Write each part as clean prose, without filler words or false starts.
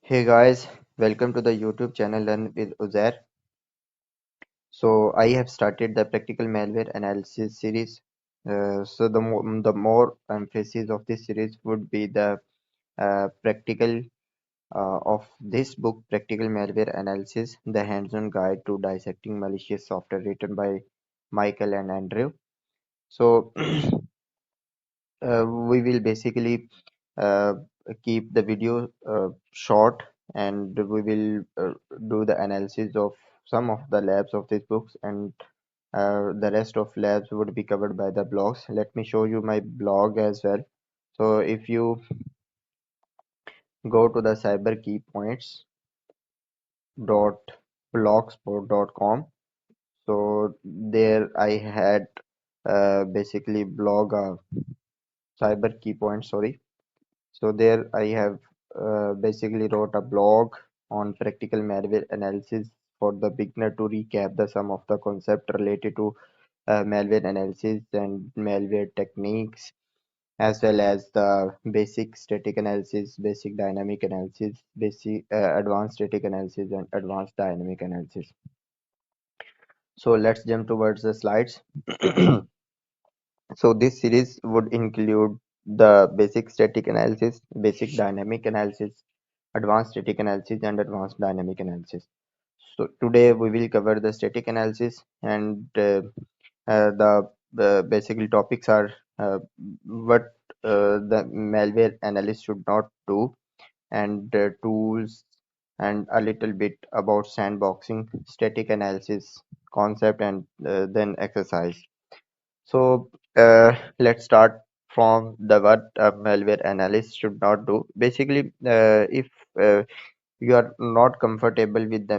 Hey guys, welcome to the YouTube channel Learn with Uzair. So I have started the practical malware analysis series. So the more emphasis of this series would be the practical of this book, Practical Malware Analysis, the hands-on guide to dissecting malicious software, written by Michael and Andrew. So we will basically uh, keep the video short, and we will do the analysis of some of the labs of these books, and the rest of labs would be covered by the blogs. Let me show you my blog as well. So if you go to the cyberkeypoints.blogspot.com, so there I had basically blog cyber keypoints, sorry. So there I have basically wrote a blog on practical malware analysis for the beginner to recap the some of the concept related to malware analysis and malware techniques, as well as the basic static analysis, basic dynamic analysis, basic advanced static analysis, and advanced dynamic analysis. So let's jump towards the slides. So this series would include the basic static analysis, basic dynamic analysis, advanced static analysis, and advanced dynamic analysis. So today we will cover the static analysis, and the basically topics are what the malware analyst should not do, and tools, and a little bit about sandboxing, static analysis concept, and then exercise. So let's start from the what a malware analyst should not do. Basically, if you are not comfortable with the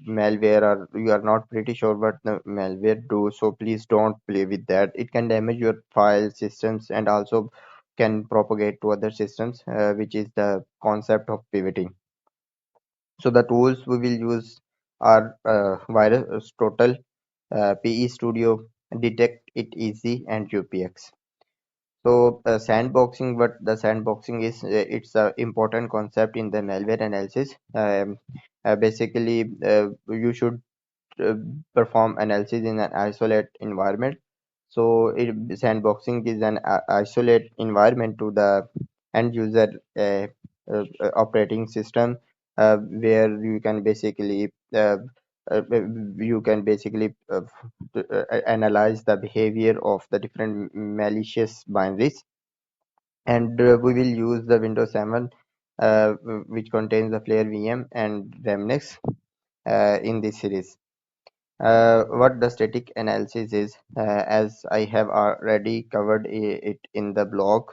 malware, or you are not pretty sure what the malware do, so please don't play with that. It can damage your file systems and also can propagate to other systems, which is the concept of pivoting. So the tools we will use are virus total, PE Studio, Detect It Easy, and UPX. So sandboxing, what the sandboxing is, it's a important concept in the malware analysis. Basically, you should uh, perform analysis in an isolate environment. So sandboxing is an isolate environment to the end user operating system, where you can basically analyze the behavior of the different malicious binaries. And we will use the Windows 7, which contains the Flare VM and Remnix in this series. What the static analysis is, as I have already covered it in the blog.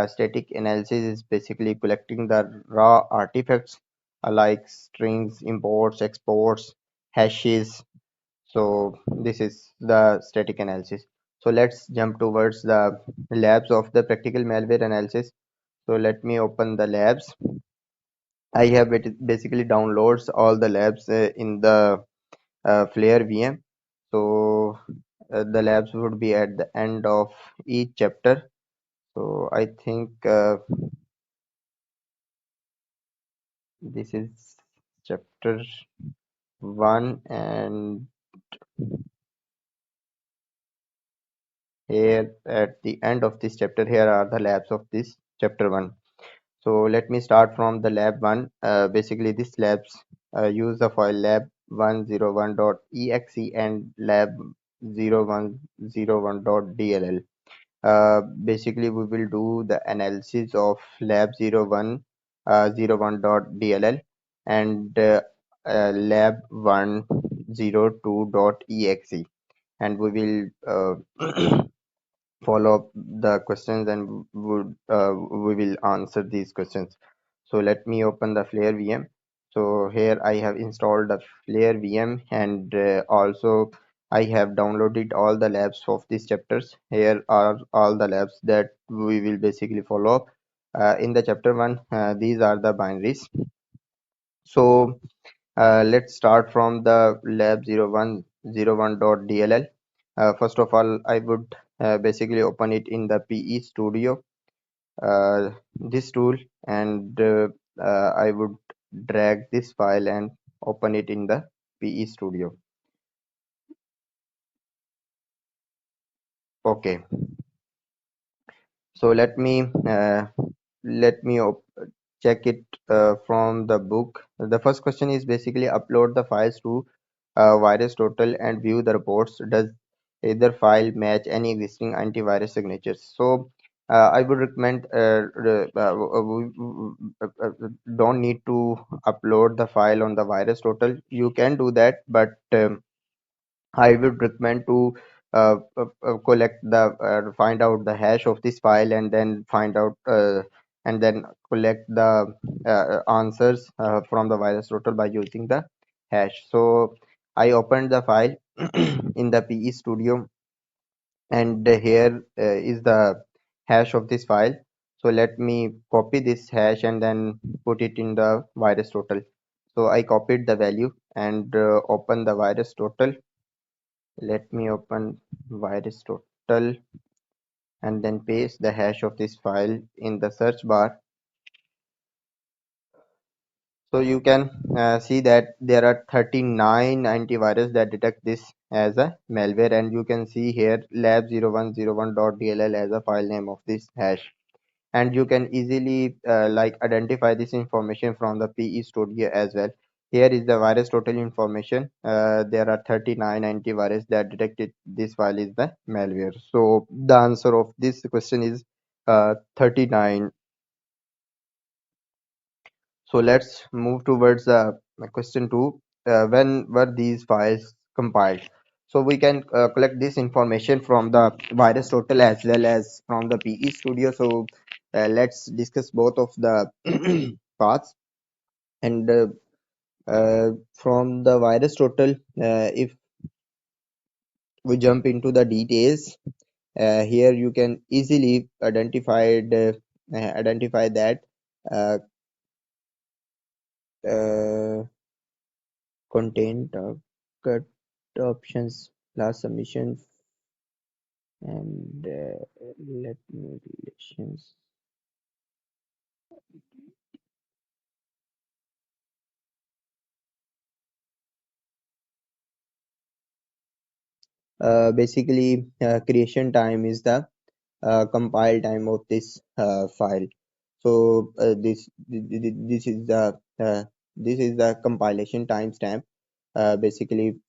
Static analysis is basically collecting the raw artifacts, like strings, imports, exports, hashes. So this is the static analysis. So let's jump towards the labs of the practical malware analysis. So let me open the labs. I have basically downloads all the labs in the Flare VM. So the labs would be at the end of each chapter. So I think this is chapter 1, and here at the end of this chapter, here are the labs of this chapter 1. So let me start from the lab 1. Basically, this labs use the file lab101.exe and lab0101.dll. Basically, we will do the analysis of lab0101.dll and lab102.exe, and we will follow up the questions, and we will answer these questions. So let me open the Flare VM. So here I have installed the Flare VM, and also I have downloaded all the labs of these chapters. Here are all the labs that we will basically follow up. In the chapter 1, these are the binaries. So let's start from the lab0101.dll. First of all, I would basically open it in the PE Studio, this tool, and I would drag this file and open it in the PE Studio. Okay, so let me check it from the book. The first question is basically upload the files to virus total and view the reports. Does either file match any existing antivirus signatures? So I would recommend don't need to upload the file on the virus total. You can do that, but I would recommend to collect find out the hash of this file and then and then collect the answers from the virus total by using the hash. So I opened the file in the PE Studio, and here is the hash of this file. So let me copy this hash and then put it in the virus total. So I copied the value and open the virus total. Let me open virus total and then paste the hash of this file in the search bar. So you can see that there are 39 antivirus that detect this as a malware, and you can see here lab0101.dll as a file name of this hash. And you can easily like identify this information from the PE Studio as well. Here is the virus total information. There are 39 antivirus that detected this file is the malware. So the answer of this question is 39. So let's move towards question 2. When were these files compiled? So we can collect this information from the virus total as well as from the PE Studio. So let's discuss both of the paths. And from the virus total, if we jump into the details, here you can easily identify that uh, uh, contain target options, last submission, and let me relations. Basically, creation time is the compile time of this file. So this is the compilation timestamp. Basically,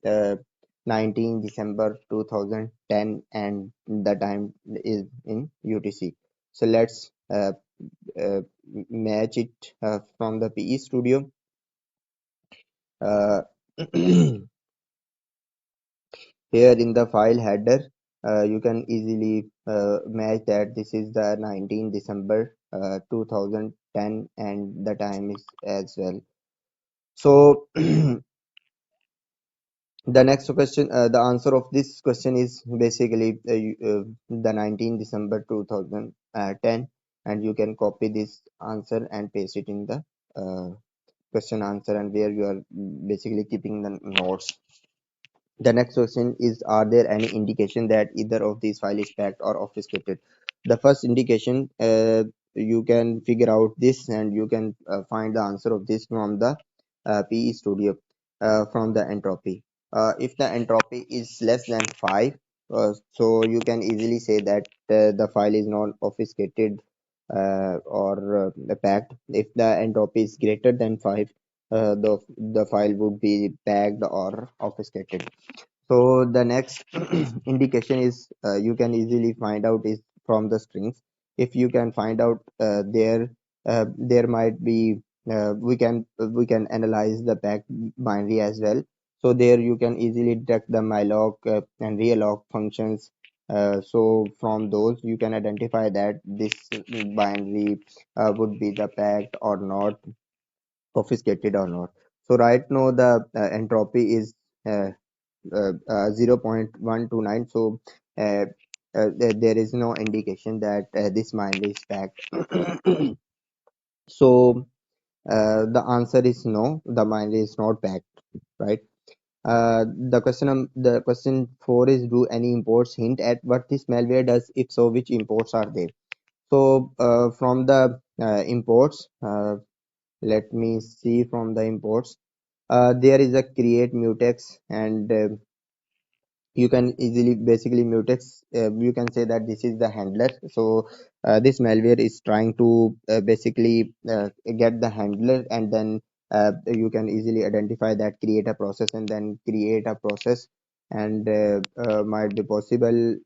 19 December 2010, and the time is in UTC. So let's uh, match it from the PE Studio. Uh, Here in the file header, you can easily match that this is the 19 December 2010, and the time is as well. So the next question, the answer of this question is basically the 19 December 2010, and you can copy this answer and paste it in the question answer, and where you are basically keeping the notes. The next question is, are there any indication that either of these file is packed or obfuscated? The first indication, you can figure out this, and you can find the answer of this from the PE Studio, from the entropy. If the entropy is less than 5, so you can easily say that the file is not obfuscated or packed. If the entropy is greater than 5, the file would be packed or obfuscated. So the next indication is, you can easily find out is from the strings. If you can find out there might be we can analyze the pack binary as well. So there you can easily detect the malloc and realloc functions. So from those you can identify that this binary would be the packed or not, obfuscated or not. So right now the entropy is uh, 0.129. So there is no indication that this mine is packed. So the answer is no, the mine is not packed, right? The question 4 is, do any imports hint at what this malware does? If so, which imports are they? So from the imports, let me see from the imports. There is a create mutex, and you can easily basically mutex, you can say that this is the handler. So this malware is trying to basically get the handler, and then you can easily identify that, create a process, and then create a process, and might be possible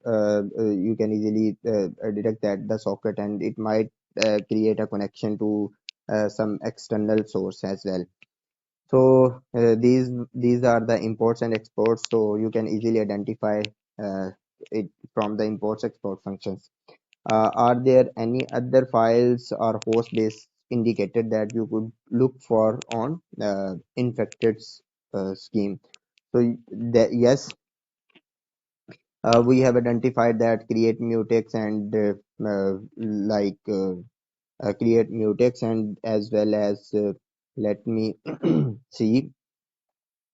you can easily detect that the socket, and it might create a connection to some external source as well. So these are the imports and exports. So you can easily identify it from the imports export functions. Are there any other files or host based indicator that you could look for on infected scheme? So yes, we have identified that create mutex and create mutex, and as well as let me see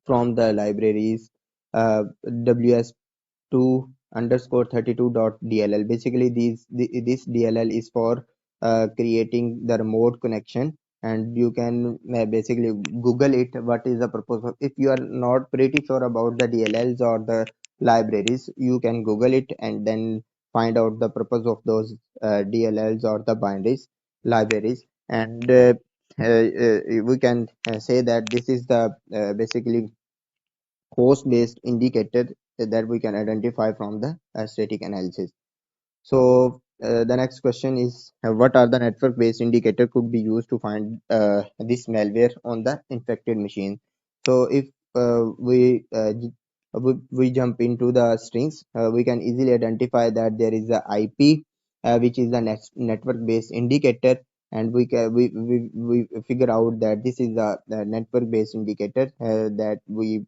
from the libraries ws2 underscore 32.dll. Basically this dll is for creating the remote connection, and you can basically google it, what is the purpose of. If you are not pretty sure about the dlls or the libraries, you can google it and then find out the purpose of those dlls or the binaries libraries. And we can say that this is the basically host based indicator that we can identify from the static analysis. So the next question is, what are the network based indicator could be used to find this malware on the infected machine? So if we jump into the strings, we can easily identify that there is a IP, which is a network based indicator, and we figure out that this is a network based indicator that we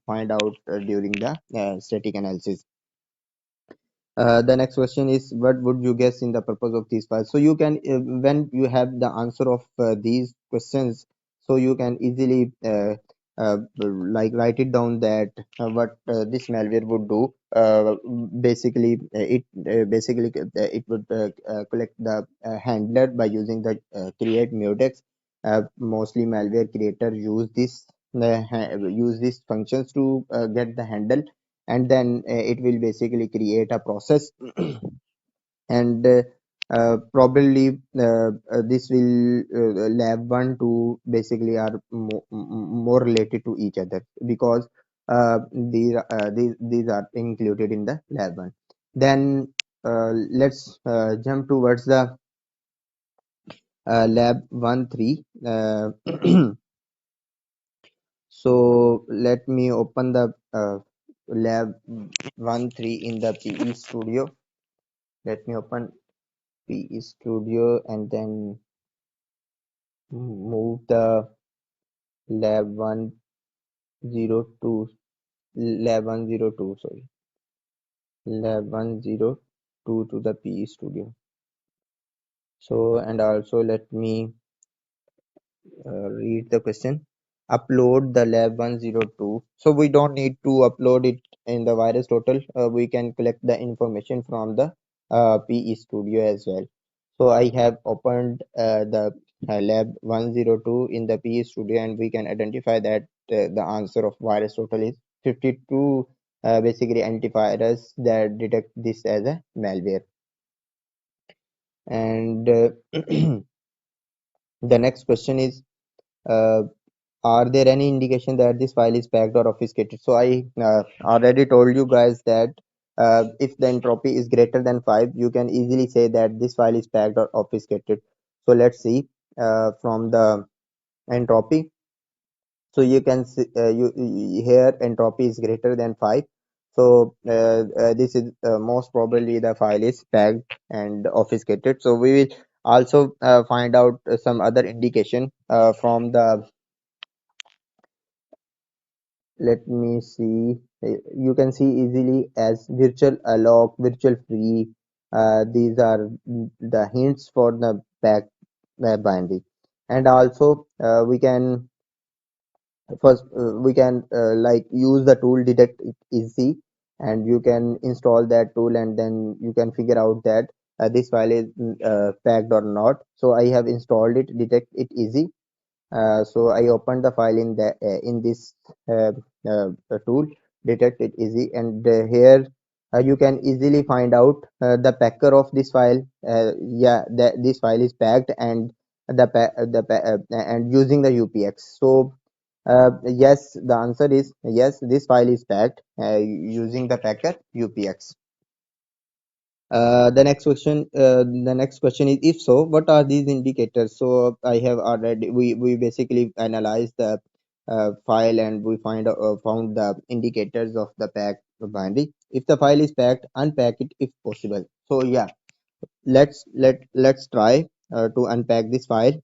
find out during the static analysis. The next question is, what would you guess in the purpose of these files? So you can, when you have the answer of these questions, so you can easily like write it down that what this malware would do. It would collect the handler by using the create mutex. Mostly malware creator use these functions to get the handle, and then it will basically create a process and probably this will lab 1 to basically are more related to each other, because these are included in the lab 1. Then let's jump towards the lab 1 3. So let me open the lab 1 3 in the PE studio. Let me open PE studio and then move the lab 102, lab 102, sorry, lab 102 to the PE studio. So, and also let me read the question. Upload the lab 102. So we don't need to upload it in the virus total. We can collect the information from the PE studio as well. So I have opened the lab 102 in the PE studio, and we can identify that the answer of virus total is 52 basically antivirus that detect this as a malware. And the next question is, uh, are there any indication that this file is packed or obfuscated? So I already told you guys that if the entropy is greater than 5, you can easily say that this file is packed or obfuscated. So let's see from the entropy. So you can see here entropy is greater than 5. So this is most probably the file is packed and obfuscated. So we will also find out some other indication from the, let me see. You can see easily as virtual alloc, virtual free. These are the hints for the back binary. And also we can first we can like use the tool detect it easy, and you can install that tool, and then you can figure out that this file is packed or not. So I have installed it, detect it easy. So I opened the file in this uh, tool, detect it easy, and here you can easily find out the packer of this file. Yeah, this file is packed, and and using the UPX. So yes, the answer is yes. This file is packed using the packer UPX. The next question is, if so, what are these indicators? So I have already we basically analyzed the file, and we found the indicators of the packed binary. If the file is packed, unpack it if possible. So yeah, let's try to unpack this file.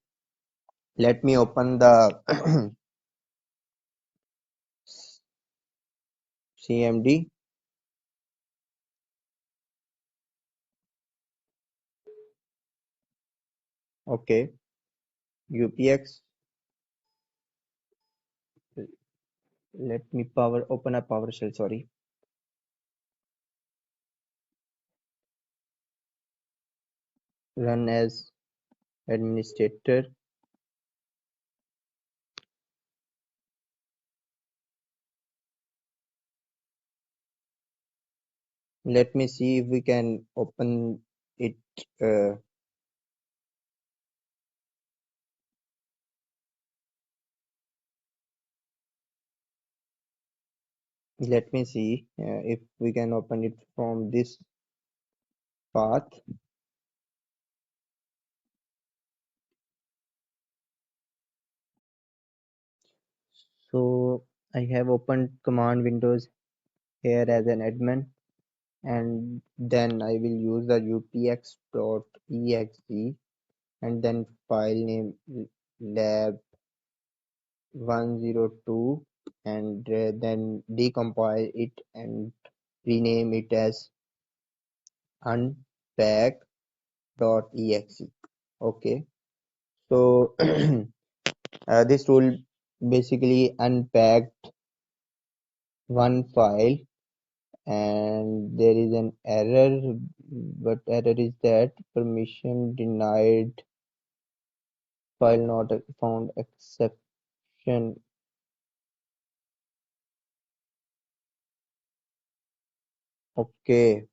Let me open the CMD. Okay, UPX. Let me power open a PowerShell. Sorry, run as administrator. Let me see if we can open it. Uh, Let me see if we can open it from this path. So I have opened command windows here as an admin, and then I will use the utx.exe, and then file name lab 102, and then decompile it and rename it as unpack.exe. Okay, so this tool basically unpacked one file, and there is an error. But error is that permission denied, file not found exception. Okay,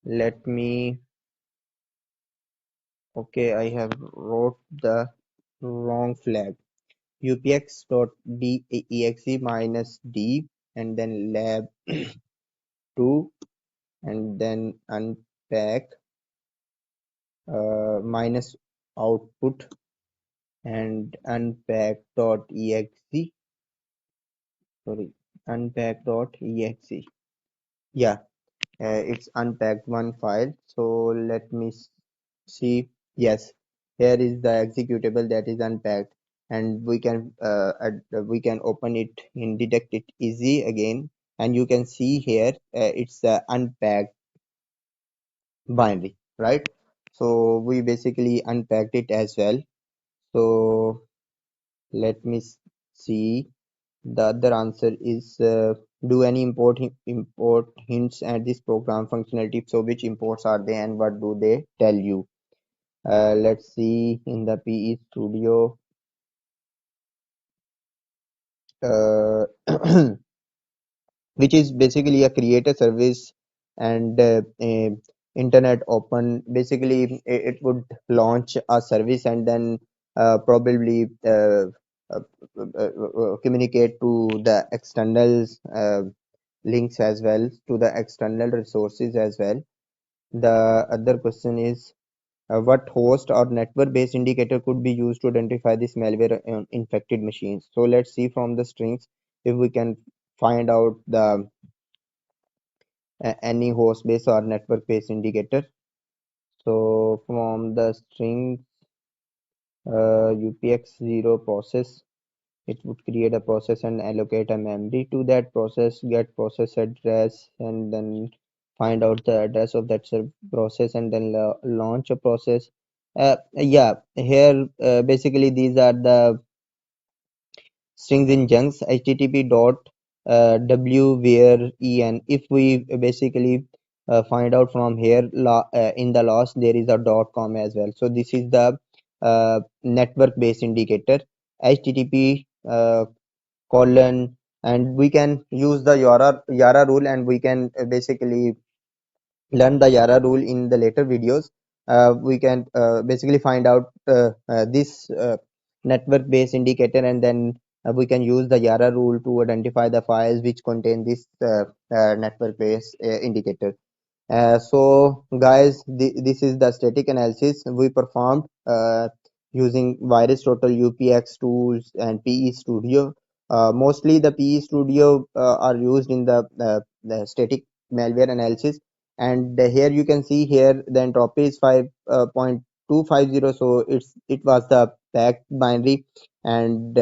let me. Okay, I have wrote the wrong flag. upx.dexe minus d, and then lab 2, and then unpack minus output, and unpack.exe. Sorry, unpack.exe. Yeah, it's unpacked one file. So let me see. Yes, here is the executable that is unpacked, and we can open it in detect it easy again, and you can see here it's the unpacked binary, right? So we basically unpacked it as well. So let me see. The other answer is do any import hints at this program functionality? So which imports are they, and what do they tell you? Let's see in the PE Studio. Uh, which is basically a creator service, and internet open. Basically it would launch a service, and then probably uh, communicate to the external links as well, to the external resources as well. The other question is what host or network based indicator could be used to identify this malware on infected machines? So let's see from the strings if we can find out the any host based or network based indicator. So from the string UPX0 process, it would create a process and allocate a memory to that process, get process address, and then find out the address of that process, and then launch a process. Yeah, here basically these are the strings in chunks. HTTP dot w where en. If we basically find out from here, in the last there is a dot com as well. So this is the network based indicator, HTTP colon, and we can use the Yara rule, and we can basically learn the Yara rule in the later videos. We can basically find out this network based indicator, and then we can use the Yara rule to identify the files which contain this network based indicator. So guys, this is the static analysis we performed using Virus Total, UPX tools, and PE Studio. Mostly the PE Studio are used in the static malware analysis. And here you can see here the entropy is 5.250. So it was the packed binary, and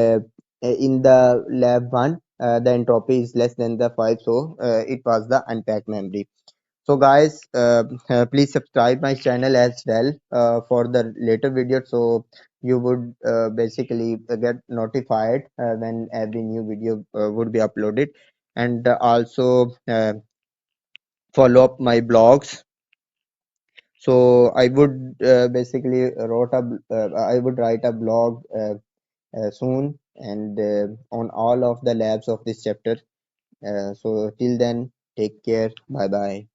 in the lab one the entropy is less than the 5, so it was the unpacked memory. So guys, please subscribe my channel as well for the later videos, so you would basically get notified when every new video would be uploaded. And also follow up my blogs. So I would basically I would write a blog soon, and on all of the labs of this chapter. So till then, take care, bye bye.